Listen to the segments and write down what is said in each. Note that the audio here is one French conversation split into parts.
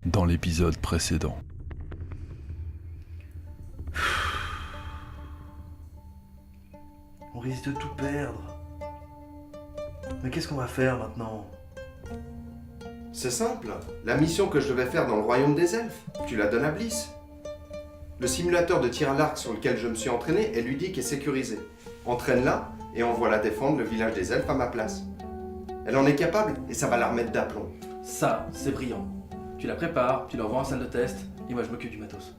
dans l'épisode précédent. On risque de tout perdre. Mais qu'est-ce qu'on va faire maintenant? C'est simple. La mission que je devais faire dans le royaume des elfes, tu la donnes à Bliss. Le simulateur de tir à l'arc sur lequel je me suis entraîné est ludique et sécurisé. Entraîne-la et envoie-la défendre le village des elfes à ma place. Elle en est capable et ça va la remettre d'aplomb. Ça, c'est brillant. Tu la prépares, tu l'envoies en salle de test, et moi je m'occupe du matos.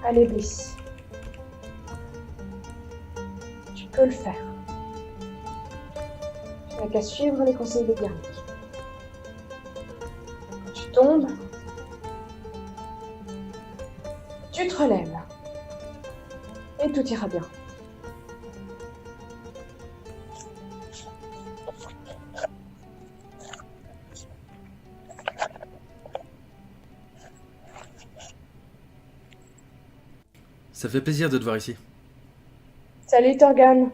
Allez, Bliss. Tu peux le faire. Tu n'as qu'à suivre les conseils de Garnick. Quand tu tombes, tu te relèves. Et tout ira bien. Ça fait plaisir de te voir ici. Salut Torgan.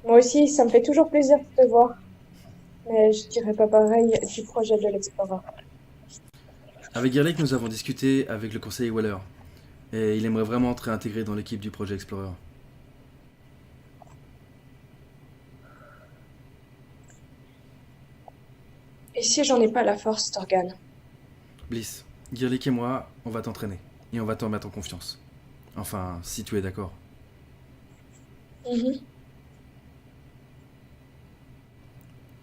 Moi aussi, ça me fait toujours plaisir de te voir. Mais je dirais pas pareil du projet de l'Explorer. Avec Girlick, nous avons discuté avec le conseiller Waller. Et il aimerait vraiment te réintégrer dans l'équipe du projet Explorer. Et si j'en ai pas la force, Torgan? Bliss, Girlick et moi, on va t'entraîner. Et on va t'en mettre en confiance. Enfin, si tu es d'accord. Mhm.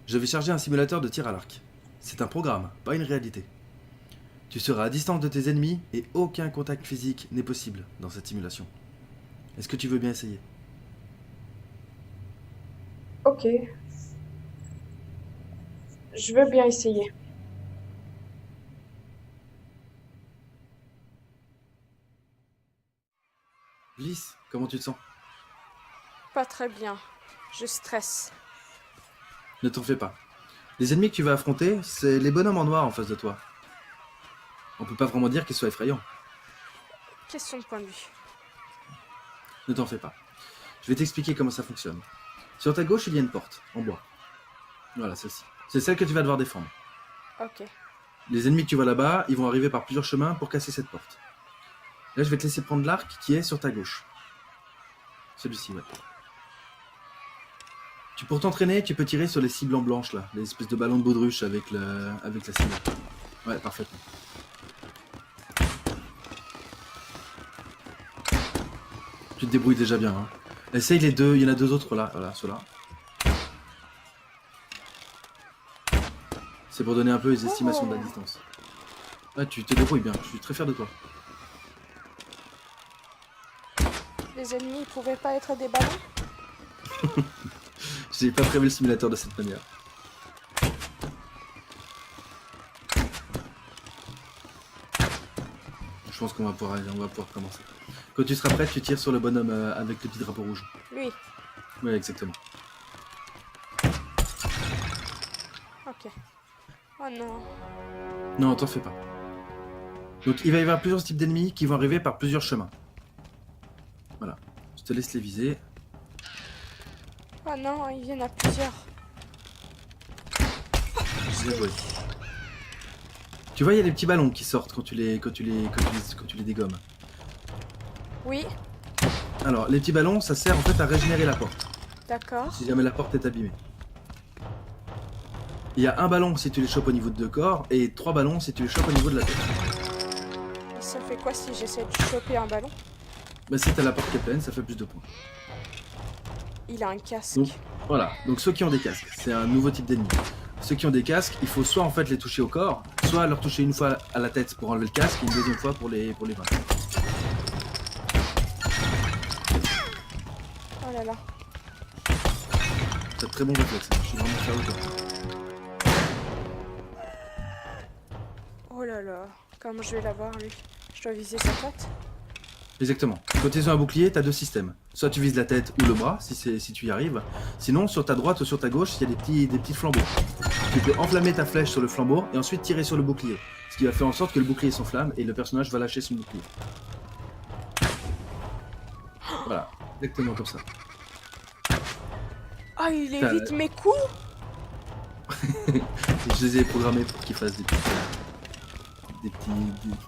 Je vais charger un simulateur de tir à l'arc. C'est un programme, pas une réalité. Tu seras à distance de tes ennemis et aucun contact physique n'est possible dans cette simulation. Est-ce que tu veux bien essayer? Ok. Je veux bien essayer. Bliss, comment tu te sens? Pas très bien. Je stresse. Ne t'en fais pas. Les ennemis que tu vas affronter, c'est les bonhommes en noir en face de toi. On peut pas vraiment dire qu'ils soient effrayants. Question de point de vue. Ne t'en fais pas. Je vais t'expliquer comment ça fonctionne. Sur ta gauche, il y a une porte, en bois. Voilà, celle-ci. C'est celle que tu vas devoir défendre. Ok. Les ennemis que tu vois là-bas, ils vont arriver par plusieurs chemins pour casser cette porte. Là, je vais te laisser prendre l'arc qui est sur ta gauche. Celui-ci, ouais. Pour t'entraîner, tu peux tirer sur les cibles en blanche, là. Les espèces de ballons de baudruche avec la cible. Ouais, parfaitement. Tu te débrouilles déjà bien, hein. Essaye les deux, il y en a deux autres là, voilà, ceux-là. C'est pour donner un peu les estimations de la distance. Ouais, tu te débrouilles bien, je suis très fier de toi. Les ennemis pouvaient pas être des ballons? J'ai pas prévu le simulateur de cette manière. Je pense qu'on va pouvoir commencer. Quand tu seras prêt, tu tires sur le bonhomme avec le petit drapeau rouge. Lui. Ouais, exactement. Ok. Oh non. Non, t'en fais pas. Donc il va y avoir plusieurs types d'ennemis qui vont arriver par plusieurs chemins. Voilà. Je te laisse les viser. Oh non, il y en a plusieurs. Bien joué. Tu vois, il y a des petits ballons qui sortent quand tu les dégommes. Oui, Alors, les petits ballons, ça sert en fait à régénérer la porte. d'accord. Si jamais la porte est abîmée. Il y a un ballon si tu les chopes au niveau de deux corps, et 3 ballons si tu les chopes au niveau de la tête. Et ça fait quoi si j'essaie de choper un ballon? Bah si t'as la porte qui est pleine, ça fait plus de points. Il a un casque. Donc, voilà, donc ceux qui ont des casques, c'est un nouveau type d'ennemi. Ceux ceux qui ont des casques, il faut soit en fait les toucher au corps, soit leur toucher une fois à la tête pour enlever le casque et une deuxième fois pour les vaincre. Oh là là. C'est un très bon réflexe, je suis vraiment fier de toi. Oh là là. Comment je vais l'avoir lui? Je dois viser sa tête? Exactement. Quand tu es sur un bouclier, tu as deux systèmes. Soit tu vises la tête ou le bras, si tu y arrives. Sinon, sur ta droite ou sur ta gauche, il y a des petits flambeaux. Tu peux enflammer ta flèche sur le flambeau et ensuite tirer sur le bouclier. Ce qui va faire en sorte que le bouclier s'enflamme et le personnage va lâcher son bouclier. Voilà, exactement comme ça. Ah, il T'as- évite mes coups? Et je les ai programmés pour qu'ils fassent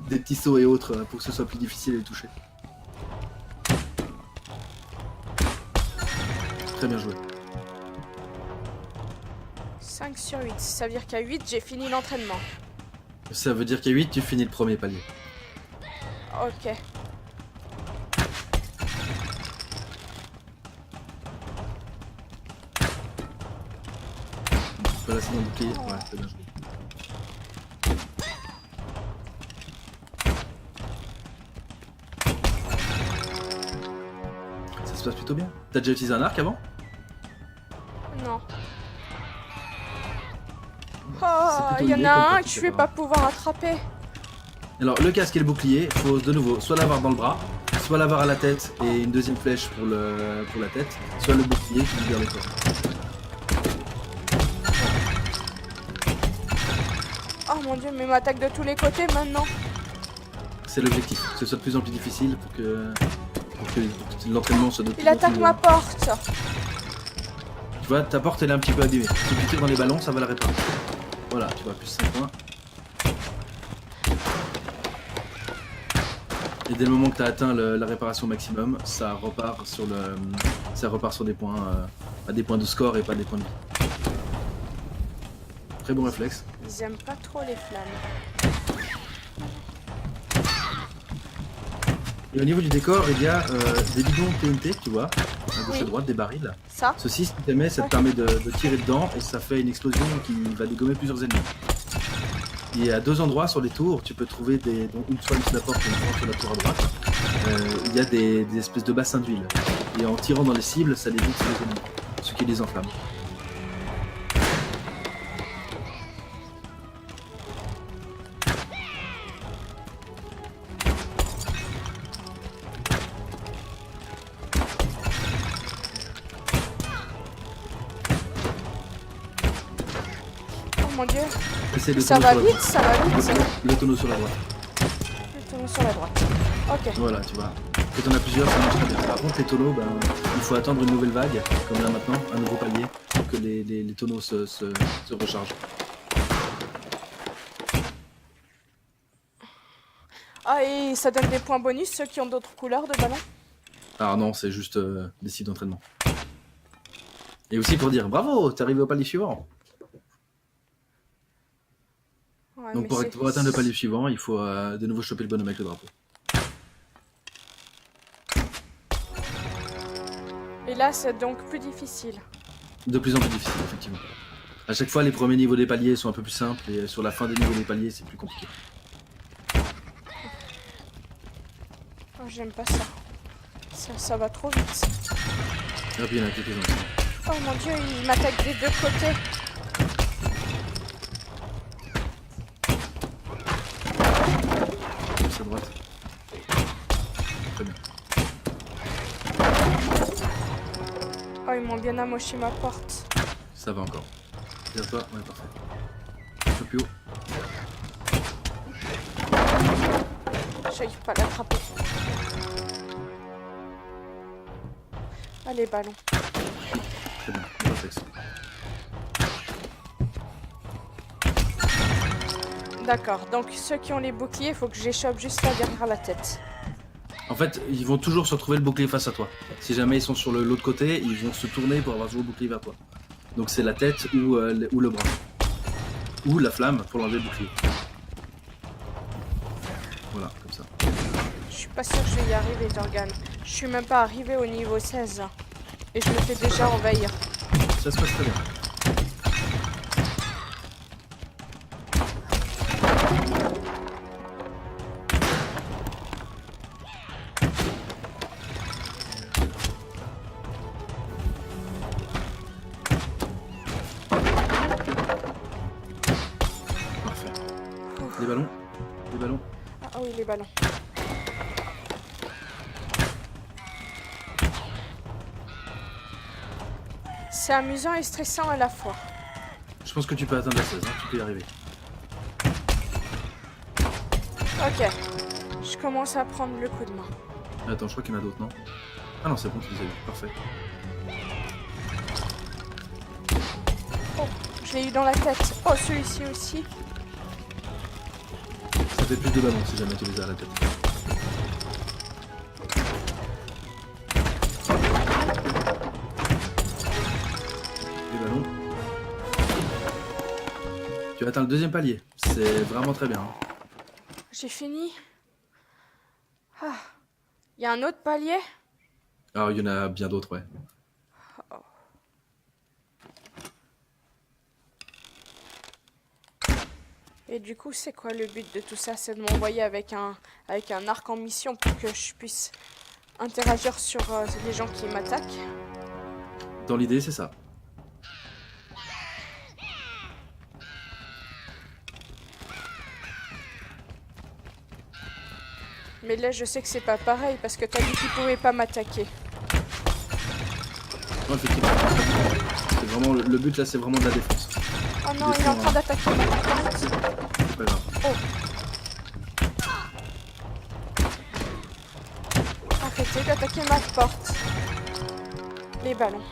des petits sauts et autres pour que ce soit plus difficile à les toucher. Très bien joué. 5 sur 8. Ça veut dire qu'à 8, j'ai fini l'entraînement. Ça veut dire qu'à 8, tu finis le premier palier. Ok. Tu peux laisser dans le bouclier. Ouais, c'est bien joué. Ça se passe plutôt bien. T'as déjà utilisé un arc avant? Non. C'est Oh, plutôt il y en lié a comme un pratique, que je vais apparemment. pas pouvoir attraper. Alors, le casque et le bouclier, faut de nouveau soit l'avoir dans le bras, soit l'avoir à la tête et une deuxième flèche pour la tête, soit le bouclier qui libère le corps. Oh mon dieu, mais il m'attaque de tous les côtés maintenant. C'est l'objectif, que ce soit de plus en plus difficile pour que l'entraînement soit de plus Il en attaque plus, ma porte. Tu vois, ta porte elle est un petit peu abîmée. Si tu tires dans les ballons, ça va la réparer. Voilà, tu vois, plus 5 points. Et dès le moment que tu as atteint la réparation maximum, ça repart sur des points, à des points de score et pas des points de vie. Très bon réflexe. Ils aiment pas trop les flammes. Et au niveau du décor, il y a des bidons TNT, tu vois, à gauche et à Oui. droite, des barils. Ça? Ceci, si tu t'aimais, ça te permet de tirer dedans et ça fait une explosion qui va dégommer plusieurs ennemis. Et à deux endroits sur les tours, tu peux trouver dont une soit sur la porte et une fois sur la tour à droite. Il y a des espèces de bassins d'huile. Et en tirant dans les cibles, ça les évite sur les ennemis, ce qui les enflamme. Oh mon dieu. Essaye de Ça tourner va sur la vite, ça va vite. droite. Le tonneau sur la droite. Je tourne sur la droite. Ok. Voilà, tu vois. Quand on a plusieurs, ça marche très bien. Par contre, les tonneaux, il faut attendre une nouvelle vague, comme là maintenant, un nouveau palier, pour que les tonneaux se rechargent. Ah, et ça donne des points bonus ceux qui ont d'autres couleurs de ballon? Ah non, c'est juste des sites d'entraînement. Et aussi pour dire bravo, t'es arrivé au palier suivant. Ouais, Donc mais pour c'est- atteindre le palier suivant, il faut de nouveau choper le bonhomme avec le drapeau. Et là, c'est donc plus difficile. De plus en plus difficile, effectivement. À chaque fois, les premiers niveaux des paliers sont un peu plus simples et sur la fin des niveaux des paliers, c'est plus compliqué. Oh, j'aime pas ça. Ça va trop vite. Et puis il y en a quelques-uns aussi. Oh mon dieu, il m'attaque des deux côtés. Gauche à droite. Très bien. Oh, ils m'ont bien amoché ma porte. Ça va encore. Vers toi, ouais, parfait. Un peu plus haut. J'arrive pas à l'attraper. Allez, ballon. Très bien, bon réflexe. D'accord, donc ceux qui ont les boucliers, il faut que j'échoppe juste là derrière la tête. En fait, ils vont toujours se retrouver le bouclier face à toi. Si jamais ils sont sur l'autre côté, ils vont se tourner pour avoir toujours le bouclier vers toi. Donc c'est la tête ou le bras. Ou la flamme pour l'enlever le bouclier. Voilà, comme ça. Je suis pas sûre que je vais y arriver, Jorgan. Je suis même pas arrivé au niveau 16. Et je me fais déjà envahir. Ça se passe très bien. les ballons. C'est amusant et stressant à la fois. Je pense que tu peux atteindre la 16, hein, tu peux y arriver. Ok, je commence à prendre le coup de main. Attends, je crois qu'il y en a d'autres, non? Ah non, c'est bon, tu les as vus, parfait. Oh, je l'ai eu dans la tête. Oh, celui-ci aussi. Ça fait plus de ballons si jamais tu les as à la tête. Les ballons. Tu as atteint le deuxième palier. C'est vraiment très bien. Hein. J'ai fini. Ah, il y a un autre palier? Alors, il y en a bien d'autres, ouais. Et du coup, c'est quoi le but de tout ça? C'est de m'envoyer avec un arc en mission pour que je puisse interagir sur les gens qui m'attaquent? Dans l'idée, c'est ça. Mais là, je sais que c'est pas pareil parce que t'as dit qu'ils pouvaient pas m'attaquer. Non, effectivement. C'est vraiment, le but là, c'est vraiment de la défense. Oh non, il est en train d'attaquer ma porte. C'est pas grave. Oh. Arrêtez d'attaquer ma porte. Les ballons.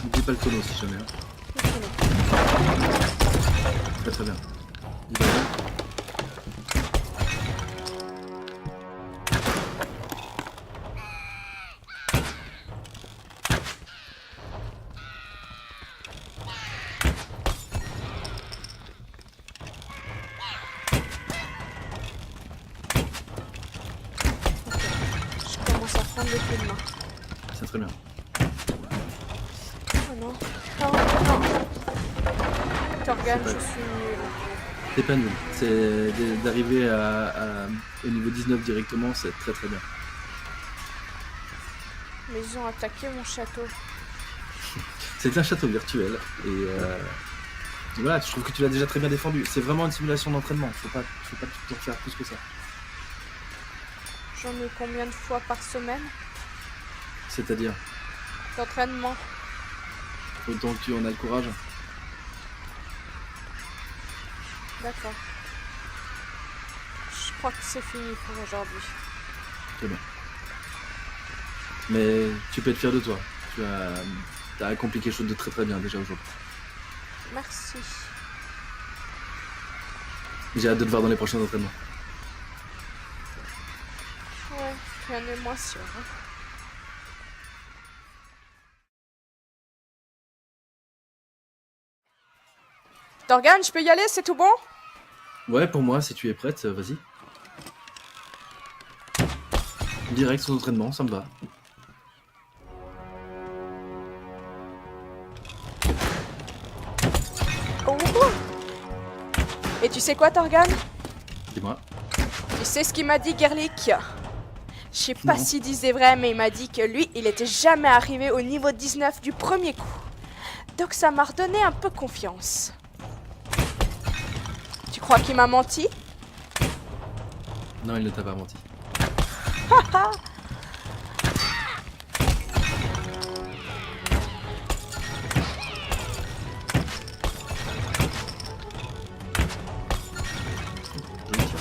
N'oublie pas le tonneau si jamais. Hein. Très très bien. Il va bien. Je commence à prendre le coup de main. C'est très bien. Oh non. Non, non. Torgan, C'est je pas- suis nulle. T'es pas nul. C'est d'arriver au niveau 19 directement, c'est très très bien. Mais ils ont attaqué mon château. C'est un château virtuel et voilà, je trouve que tu l'as déjà très bien défendu. C'est vraiment une simulation d'entraînement. Faut pas tout en faire plus que ça. J'en ai combien de fois par semaine C'est-à-dire, d'entraînement? autant que tu en as le courage. D'accord. Je crois que c'est fini pour aujourd'hui. Très bien. Mais tu peux être fier de toi. T'as accompli quelque chose de très très bien déjà aujourd'hui. Merci. J'ai hâte de te voir dans les prochains entraînements. Ouais, rien n'est moins sûr. Hein. Torgan, je peux y aller, c'est tout bon? Ouais, pour moi, si tu es prête, vas-y. Direct son entraînement, ça me va. Oh. Et tu sais quoi, Torgan? Dis-moi. Tu sais ce qu'il m'a dit, Gerlich? Je sais pas Non. s'il disait vrai, mais il m'a dit que lui, il était jamais arrivé au niveau 19 du premier coup. Donc ça m'a redonné un peu confiance. Tu crois qu'il m'a menti? Non, il ne t'a pas menti. Joli tir.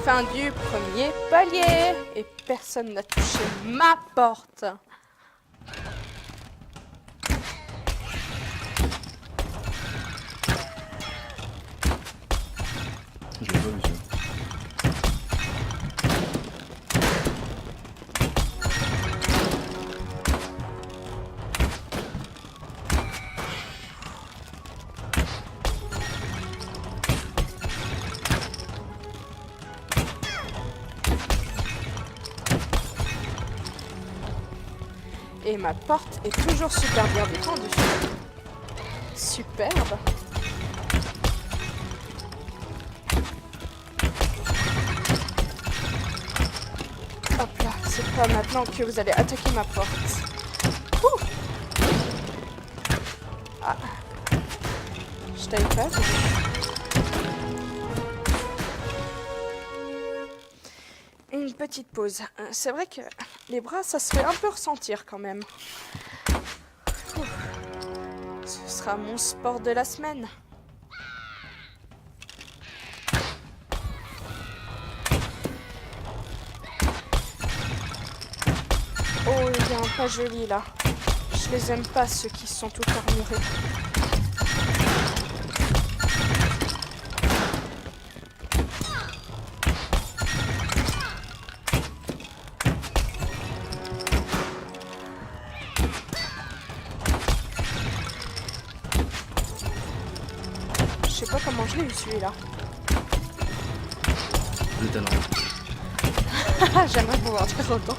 Fin du premier palier. Et personne n'a touché ma porte. Je l'ai pas vu ça. Et ma porte est toujours super bien défendue. Superbe. Hop là, c'est pas maintenant que vous allez attaquer ma porte. Ouh. Ah. Je t'avais pas vu. Une petite pause. C'est vrai que les bras, ça se fait un peu ressentir quand même. Ouh. Ce sera mon sport de la semaine. Oh, il y a un pas joli là. Je les aime pas ceux qui sont tout armurés. Je sais pas comment je l'ai eu celui-là. Le talent. J'aimerais pouvoir dire autant.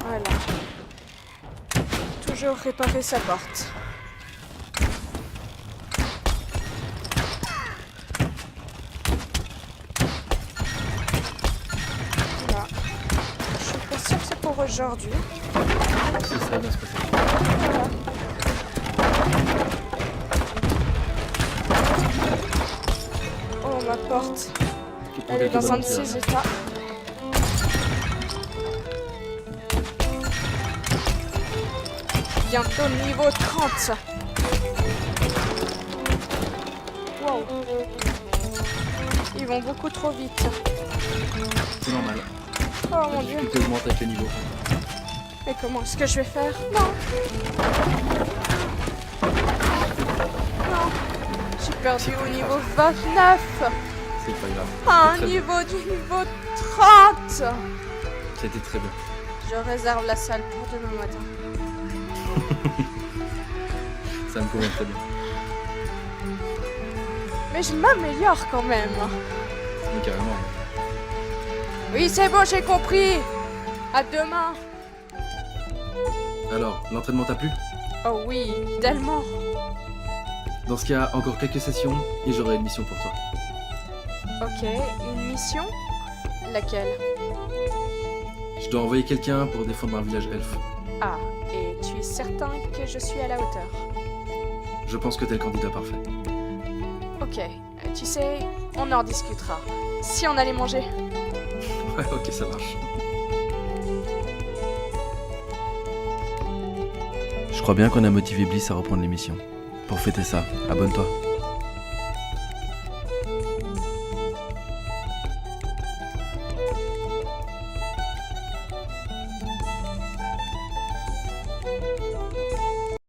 Voilà. Toujours réparer sa porte. Voilà. Je suis pas sûre que c'est pour aujourd'hui. Ça va bien se passer. Voilà. Oh, ma porte. Tu prends Elle est quelques dans un de ballons, ses états. Bientôt niveau 30. Wow. Ils vont beaucoup trop vite. C'est normal. Oh mon dieu. Tu peux augmenter avec les niveaux. Et comment est-ce que je vais faire? Non. Non. J'ai perdu au niveau 29. C'est pas grave. À un C'était très bien. niveau du niveau 30. C'était très bien. Je réserve la salle pour demain matin. Ça me convient très bien. Mais je m'améliore quand même. Mais carrément. Oui, c'est bon, j'ai compris. À demain. Alors, l'entraînement t'a plu? Oh oui, tellement. Dans ce cas, encore quelques sessions et j'aurai une mission pour toi. Ok, une mission? Laquelle? Je dois envoyer quelqu'un pour défendre un village elfe. Ah, et tu es certain que je suis à la hauteur? Je pense que t'es le candidat parfait. Ok, tu sais, on en discutera. Si on allait manger. Ouais, ok, ça marche. Je crois bien qu'on a motivé Bliss à reprendre l'émission. Pour fêter ça, abonne-toi.